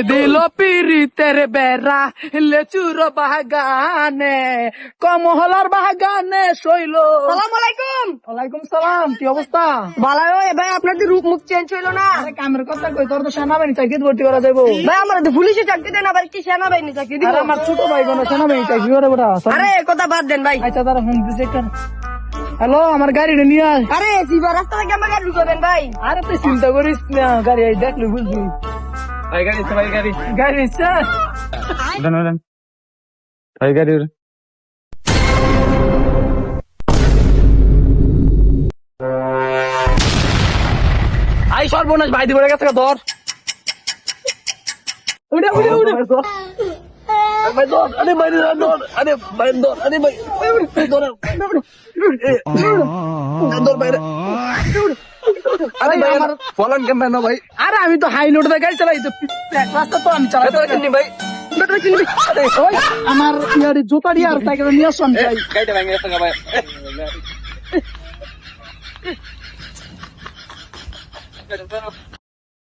দিল পিরিতের বেড়া লেচুর বাগানে কমহলার বাগানে শৈল। সালাম আলাইকুম। ওয়ালাইকুম সালাম, কি অবস্থা? ভালো ভাই, আপনার তো রূপ মুখ চেঞ্জ হইলো না। কামের কথা কই, তোর তো সেনাবাহিনী চাকরি ভর্তি করা যাবো। ভাই আমার তো পুলিশে চাকরি দেন, আবার কি সেনাবাহিনী চাকরি দিব? আর আমার ছোট ভাই বোন সেনাবাহিনী চাকরি করে বেটা। আরে কথা বাদ দেন ভাই। আচ্ছা তারা ফোন দিছে। হ্যালো, আমার গাড়িটা নিয়ে আয়। আরে সিবা রাস্তা থেকে আমার গাড়ি ঢুকাবেন ভাই। আরে তুই চিন্তা করিস না, গাড়ি এই দেখলে বুঝবি। ভাই গাড়ি ভাই গাড়ি গাড়ি ইচ্ছা ভাই গাড়ি আই সর্বনাশ, ভাই দিবরে গেছে ধর। উড়ে উড়ে উড়ে ভাই ধর, আরে ভাই ধর, আরে ভাই ধর, আরে ভাই ধর, ধর ভাই। আরে ভাই আমার ফলন কেমন না ভাই? আরে আমি তো হাই লোড গাড়ি চালাই, তো রাস্তা তো আমি চালাই ভাই ওই আমার ইয়ার জুতা দিয়ে আর সাইকেল নিয়ে আসো আমি চাই। গাড়িটা ভেঙে গেছে ভাই।